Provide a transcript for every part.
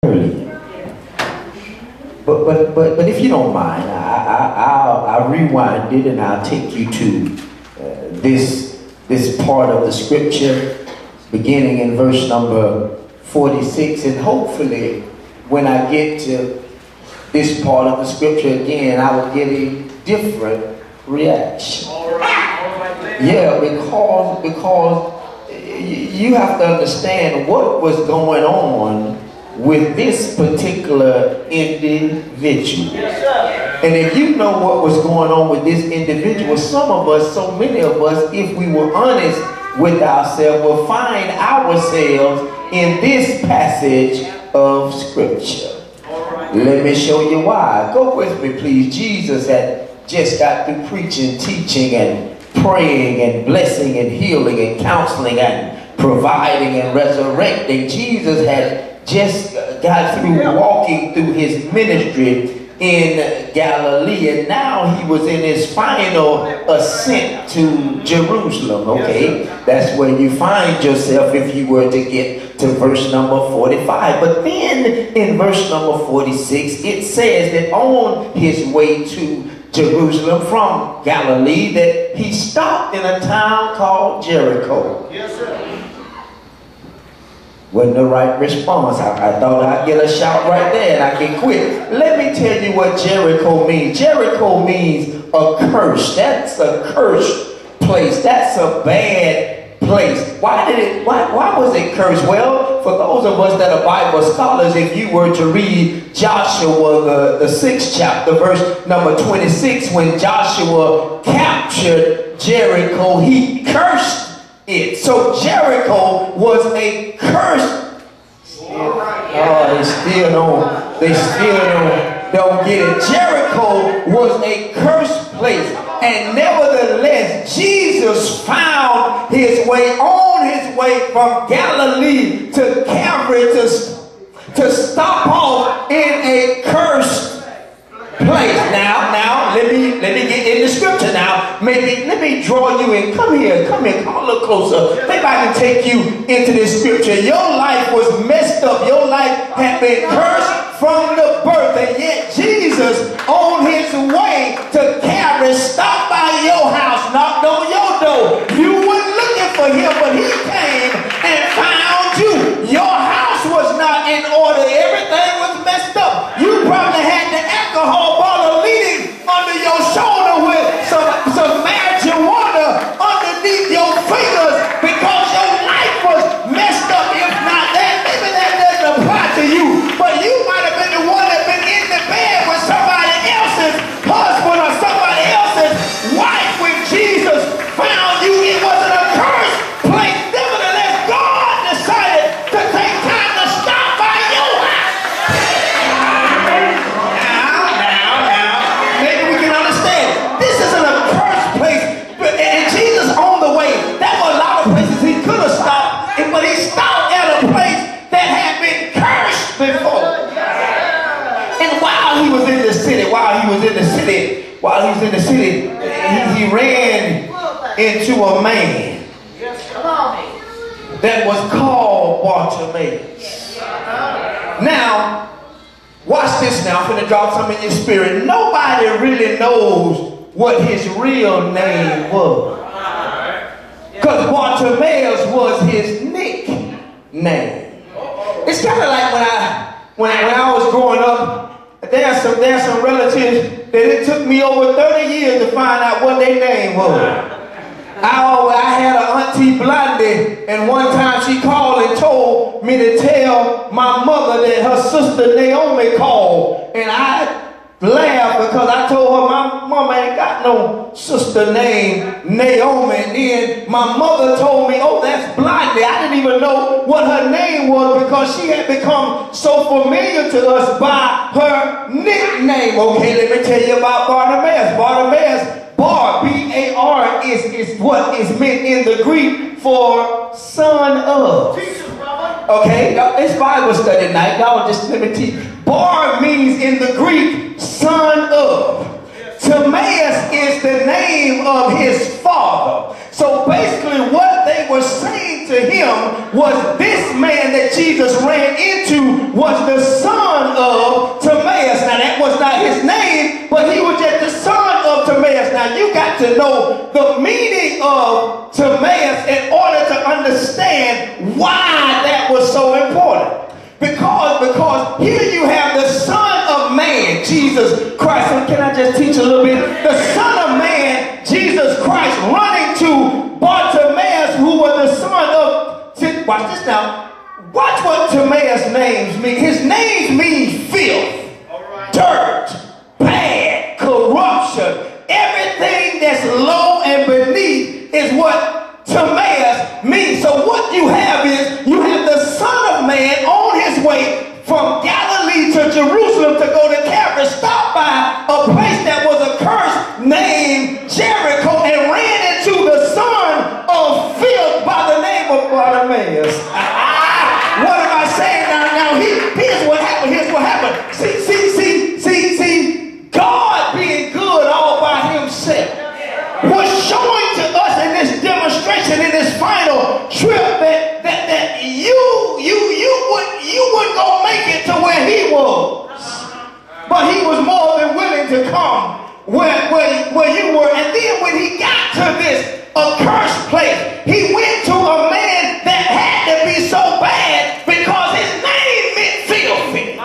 early. But if you don't mind, I'll rewind it and I'll take you to this part of the scripture beginning in verse number 46, and hopefully when I get to this part of the scripture again, I will get a different reaction. All right. Yeah, because you have to understand what was going on with this particular individual. Yes, and if you know what was going on with this individual, some of us, so many of us, if we were honest with ourselves, will find ourselves in this passage of scripture. Let me show you why. Go with me, please. Jesus had just got through preaching, teaching, and praying, and blessing, and healing, and counseling, and providing, and resurrecting. Jesus had just got through walking through his ministry in Galilee, and now he was in his final ascent to Jerusalem. Okay, that's where you find yourself if you were to get to verse number 45. But then in verse number 46, it says that on his way to Jerusalem from Galilee, that he stopped in a town called Jericho. Yes, sir. Wasn't the right response. I thought I'd get a shout right there and I can quit. Let me tell you what Jericho means. Jericho means a curse. That's a cursed place. That's a bad place. Why was it cursed? Well, for those of us that are Bible scholars, if you were to read Joshua, the 6th chapter, verse number 26, when Joshua captured Jericho, he cursed it. So Jericho was a curse. Oh, they still don't get it. Jericho was a cursed place, and nevertheless Jesus found his way from Galilee to Calvary to stop off in a cursed place. Now let me get in the scripture now. Maybe let me draw you in. Come here, come a little closer. Maybe I can take you into this scripture. Your life was messed up. Your life had been cursed from the birth, and yet Jesus on his way to Calvary stopped by your house, knocked on your door. You weren't looking for him, but he came and found you. Your house was not in order. Everything was messed up. You probably had the alcohol bottle leaning under your shoulder with some marijuana underneath your fingers because your life was messed up. If not that, maybe that doesn't apply to you, but you might have been the one that been in the bed with somebody else's husband or somebody else's wife. When Jesus found you, it wasn't a cursed place. Nevertheless, God decided to take time to stop by your house. Now, maybe we can understand. This isn't a cursed place, and Jesus on the way. There were a lot of places he could have stopped, but he stopped at a place that had been cursed before. And while he was in the city, he ran into a man that was called Bartimaeus. Now, watch this now. I'm going to drop something in your spirit. Nobody really knows what his real name was, because Bartimaeus was his nickname. It's kind of like when I was growing up. There's some relatives that it took me over 30 years to find out what their name was. I had an auntie Blondie, and one time she called and told me to tell my mother that her sister Naomi called, and I laughed because I told her my mama ain't got no sister named Naomi. And then my mother told me, oh, that's Blondie. I didn't even know what her name was because she had become so familiar to us by her nickname. Okay, let me tell you about Bartimaeus. Bar, B-A-R, is what is meant in the Greek for son of. Okay, it's Bible study night. Y'all just let me teach. Bar means in the Greek son of. Timaeus is the name of his father. So basically what they were saying to him was this man that Jesus ran into was the Well, he was just the son of Timaeus. Now, you got to know the meaning of Timaeus in order to understand why that was so important. Because here you have the Son of Man, Jesus Christ. And can I just teach a little bit? The Son of Man, Jesus Christ, running to Bartimaeus, who was the son of... Watch this now. Watch what Timaeus' names mean. His names mean filth, dirt, bad, corruption. Everything that's low and beneath is what Timaeus means. So what you have is, you have the Son of Man on his way from Galilee to Jerusalem to go to Calvary, stopped by a place that was accursed named Jericho, and ran into the son of filth by the name of Bartimaeus. What am I saying now? Here's what happened. Here's what happened. See, God being good all by himself was showing to us in this demonstration, in this final trip, that you wouldn't go make it to where he was. But he was more than willing to come where you were. And then when he got to this accursed place, he went to a man that had to be so bad because his name meant filthy.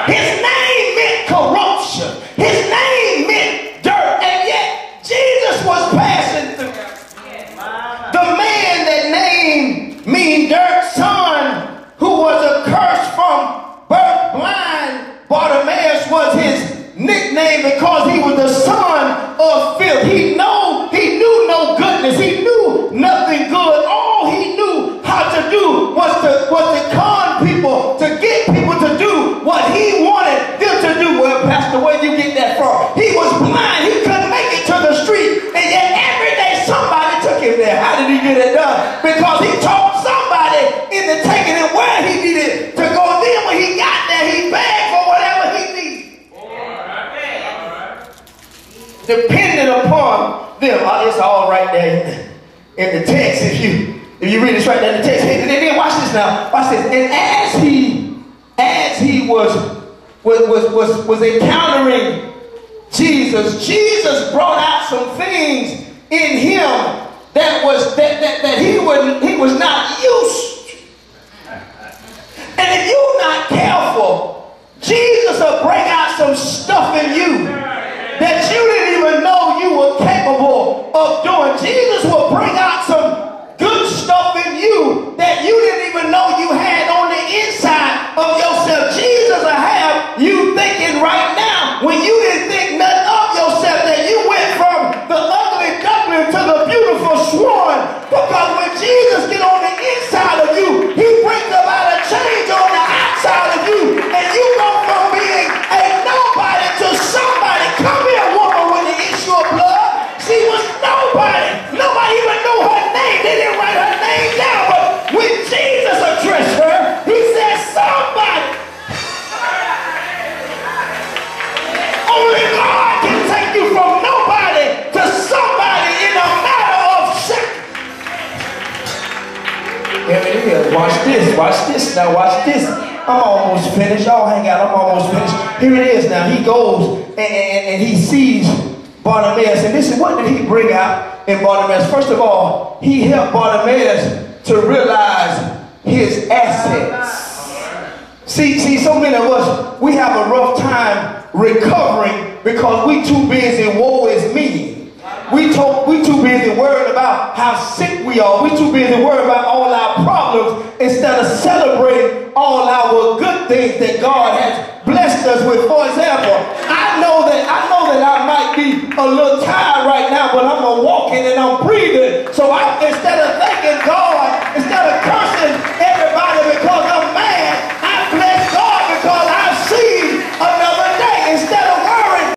His name meant corruption. His name meant dirt. And yet Jesus was passing through. The man that name mean dirt, son, who was accursed from birth, blind, Bartimaeus was his nickname because he was the son of filth. He knew no goodness. He knew nothing good. All he knew how to do was to con people, to get people to do what he wanted them to do. Well, Pastor, where you get that from? He was blind. He couldn't make it to the street. And yet every day somebody took him there. How did he get it done? Because he taught somebody into taking him where he needed to go. Then when he got there, he begged for whatever he needed. Dependent upon them. Oh, it's all right there in the text. If you read it right there in the text. And then watch this now. Watch this. And as he was encountering Jesus brought out some things in him that he was not used to. And if you're not careful, Jesus will bring out some stuff in you that you didn't even know you were capable of doing. Jesus will bring out some good stuff in you that you didn't even know you had on the inside of yourself. Jesus will have you thinking right now, when you didn't think nothing of yourself, that you went from the ugly duckling to the beautiful swan. Because when Jesus get on the inside of you, he brings about a change on the outside of you, and you go from being a nobody to somebody. Come here, woman with the issue of blood. She was nobody. Nobody even knew her name. They didn't write her name down. But when Jesus addressed her, he said, somebody. Only God can take you from nobody to somebody in a matter of seconds. Here it is. Watch this. Watch this. Now watch this. I'm almost finished. Y'all hang out. I'm almost finished. Here it is now. He goes and he sees Bartimaeus. And this is what did he bring out in Bartimaeus? First of all, he helped Bartimaeus to realize his assets. See, so many of us, we have a rough time recovering because we too busy, woe is me. We too busy worrying about how sick we are. We too busy worrying about all our problems instead of celebrating all our good things that God has blessed us with. For example, I know that I might be a little tired right now, but I'm walking and I'm breathing. So instead of thanking